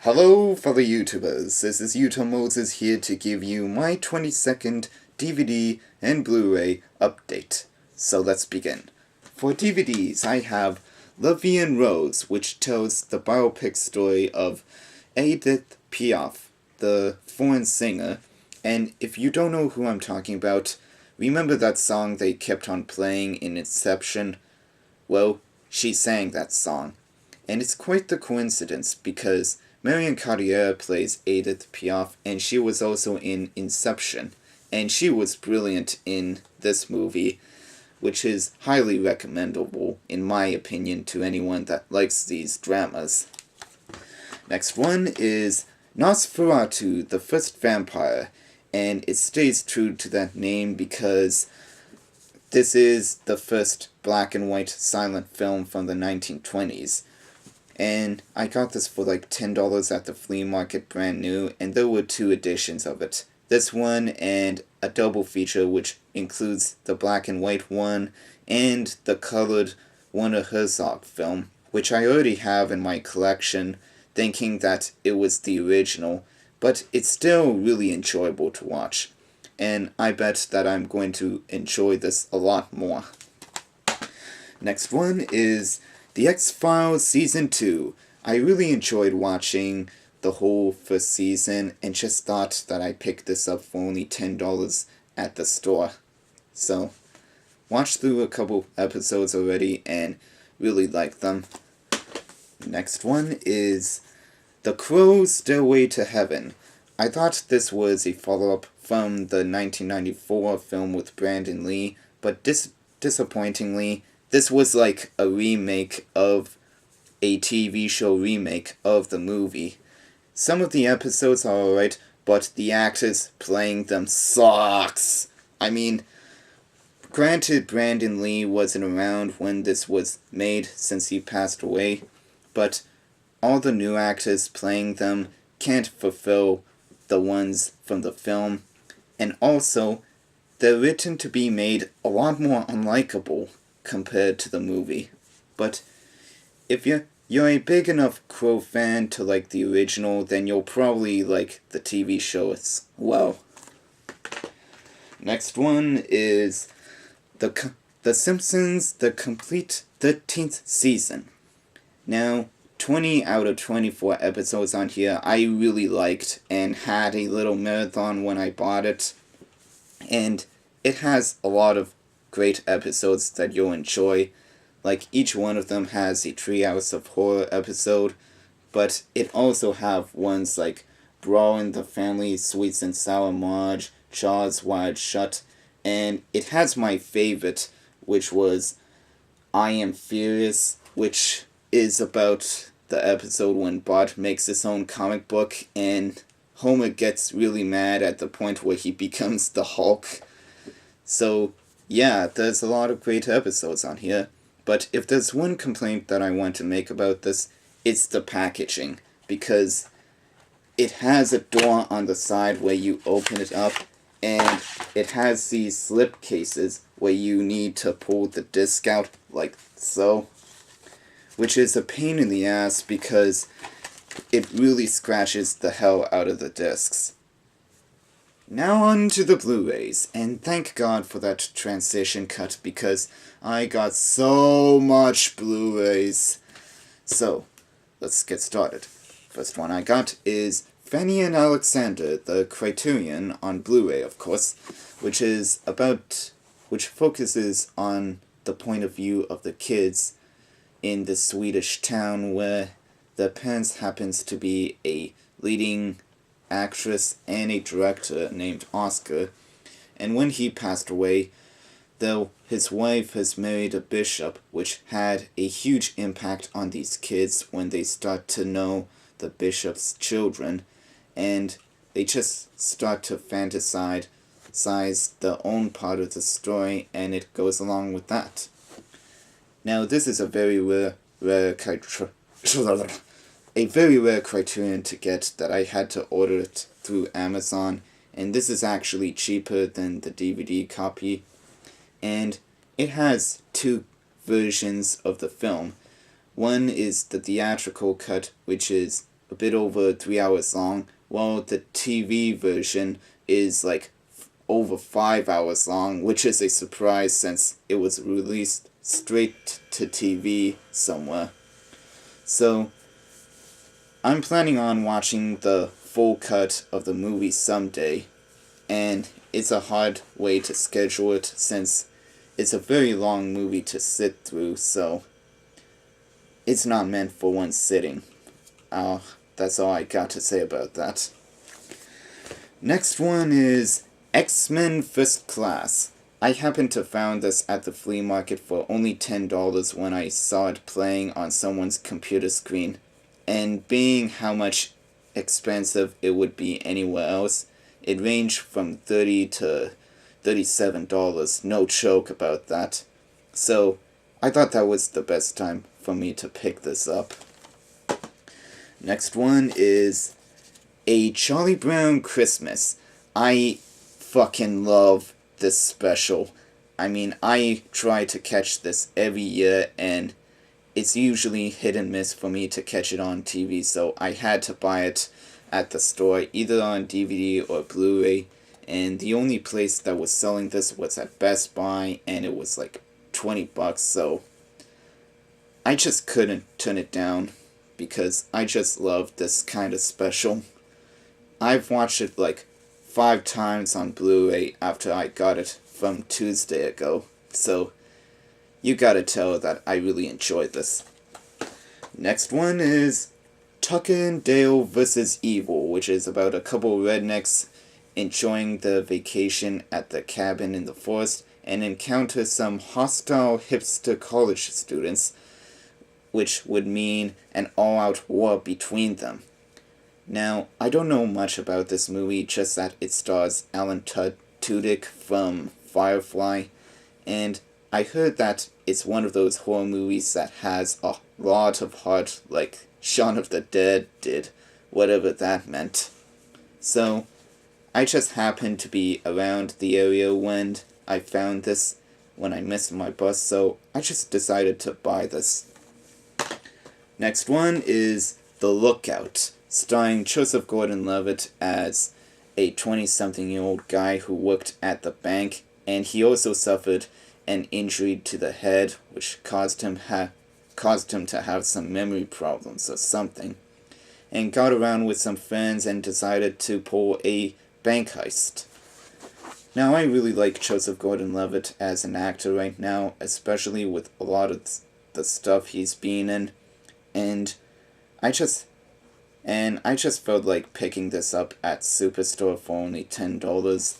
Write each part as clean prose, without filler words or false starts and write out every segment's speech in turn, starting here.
Hello, fellow YouTubers. This is Utah Moses here to give you my 22nd DVD and Blu-ray update. So let's begin. For DVDs, I have La Vie en Rose, which tells the biopic story of Edith Piaf, the foreign singer. And if you don't know who I'm talking about, remember that song they kept on playing in Inception? Well, she sang that song. And it's quite the coincidence because Marion Cotillard plays Edith Piaf, and she was also in Inception. And she was brilliant in this movie, which is highly recommendable, in my opinion, to anyone that likes these dramas. Next one is Nosferatu, the First Vampire, and it stays true to that name because this is the first black and white silent film from the 1920s. And I got this for like $10 at the flea market brand new, and there were 2 editions of it. This one and a double feature which includes the black and white one and the colored Werner Herzog film, which I already have in my collection, thinking that it was the original, but it's still really enjoyable to watch. And I bet that I'm going to enjoy this a lot more. Next one is The X-Files Season 2. I really enjoyed watching the whole first season and just thought that I picked this up for only $10 at the store. So, watched through a couple episodes already and really liked them. Next one is The Crow's Stairway to Heaven. I thought this was a follow-up from the 1994 film with Brandon Lee, but disappointingly, this was like a remake of a TV show remake of the movie. Some of the episodes are alright, but the actors playing them sucks. I mean, granted Brandon Lee wasn't around when this was made since he passed away, but all the new actors playing them can't fulfill the ones from the film, and also, they're written to be made a lot more unlikable compared to the movie. But if you're a big enough Crow fan to like the original, then you'll probably like the TV show as well. Next one is The Simpsons, the complete 13th season. Now, 20 out of 24 episodes on here I really liked and had a little marathon when I bought it. And it has a lot of great episodes that you'll enjoy. Like, each one of them has a Treehouse of Horror episode, but it also have ones like Brawl in the Family, Sweets and Sour Marge, Jaws Wired Shut, and it has my favorite, which was I Am Furious, which is about the episode when Bart makes his own comic book, and Homer gets really mad at the point where he becomes the Hulk. So, yeah, there's a lot of great episodes on here. But if there's one complaint that I want to make about this, it's the packaging. Because it has a door on the side where you open it up, and it has these slip cases where you need to pull the disc out, like so. Which is a pain in the ass because it really scratches the hell out of the discs. Now on to the Blu-rays, and thank God for that transition cut because I got so much Blu-rays. So, let's get started. First one I got is Fanny and Alexander, the Criterion on Blu-ray, of course, which focuses on the point of view of the kids in the Swedish town where the parents happens to be a leading actress and a director named Oscar, and when he passed away, though his wife has married a bishop, which had a huge impact on these kids when they start to know the bishop's children, and they just start to fantasize their own part of the story, and it goes along with that. Now, this is a very rare Criterion to get that I had to order it through Amazon, and this is actually cheaper than the DVD copy. And it has 2 versions of the film. One is the theatrical cut, which is a bit over 3 hours long, while the TV version is like over 5 hours long, which is a surprise since it was released straight to TV somewhere. So, I'm planning on watching the full cut of the movie someday, and it's a hard way to schedule it since it's a very long movie to sit through, so it's not meant for one sitting. That's all I got to say about that. Next one is X-Men First Class. I happened to found this at the flea market for only $10 when I saw it playing on someone's computer screen, and being how much expensive it would be anywhere else, it ranged from $30 to $37, no joke about that. So, I thought that was the best time for me to pick this up. Next one is A Charlie Brown Christmas. I fucking love this special. I mean, I try to catch this every year, and it's usually hit and miss for me to catch it on TV, so I had to buy it at the store, either on DVD or Blu-ray, and the only place that was selling this was at Best Buy, and it was like $20, so I just couldn't turn it down, because I just love this kind of special. I've watched it like 5 times on Blu-ray after I got it from Tuesday ago, so you gotta tell that I really enjoyed this. Next one is Tucker and Dale vs. Evil, which is about a couple rednecks enjoying their vacation at the cabin in the forest and encounter some hostile hipster college students, which would mean an all-out war between them. Now, I don't know much about this movie, just that it stars Alan Tudyk from Firefly, and I heard that it's one of those horror movies that has a lot of heart, like Shaun of the Dead did, whatever that meant. So, I just happened to be around the area when I found this, when I missed my bus, so I just decided to buy this. Next one is The Lookout, starring Joseph Gordon-Levitt as a 20-something-year-old guy who worked at the bank, and he also suffered an injury to the head, which caused him to have some memory problems or something, and got around with some friends and decided to pull a bank heist. Now, I really like Joseph Gordon-Levitt as an actor right now, especially with a lot of the stuff he's been in, and I just felt like picking this up at Superstore for only $10,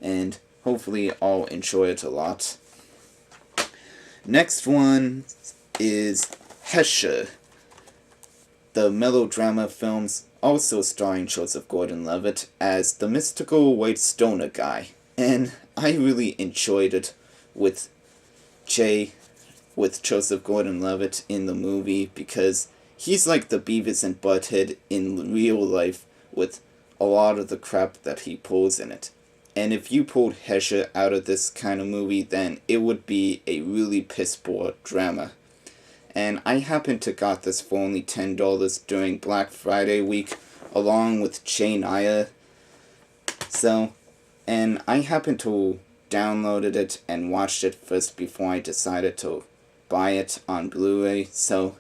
and hopefully I'll enjoy it a lot. Next one is Hesher, the melodrama films also starring Joseph Gordon-Levitt as the mystical white stoner guy, and I really enjoyed it with Joseph Gordon-Levitt in the movie, because he's like the Beavis and Butthead in real life with a lot of the crap that he pulls in it. And if you pulled Hesher out of this kind of movie, then it would be a really piss-poor drama. And I happened to got this for only $10 during Black Friday week, along with Jane Eyre. So, and I happened to downloaded it and watched it first before I decided to buy it on Blu-ray, so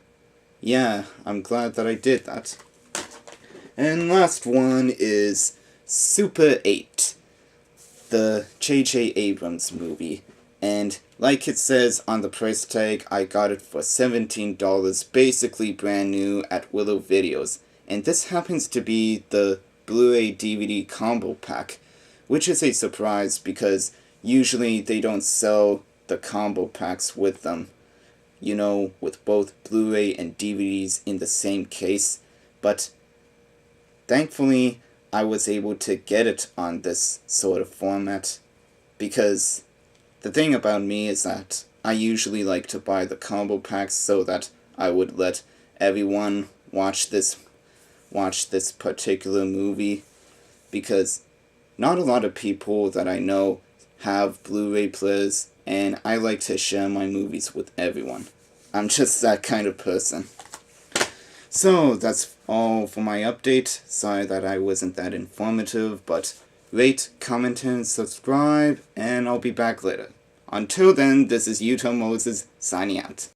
yeah, I'm glad that I did that. And last one is Super 8, the J.J. Abrams movie, and like it says on the price tag, I got it for $17, basically brand new at Willow Videos, and this happens to be the Blu-ray DVD combo pack, which is a surprise because usually they don't sell the combo packs with them, you know, with both Blu-ray and DVDs in the same case, but thankfully I was able to get it on this sort of format, because the thing about me is that I usually like to buy the combo packs so that I would let everyone watch this particular movie, because not a lot of people that I know have Blu-ray players, and I like to share my movies with everyone. I'm just that kind of person. So, that's all for my update. Sorry that I wasn't that informative, but rate, comment, and subscribe, and I'll be back later. Until then, this is Yuto Moses signing out.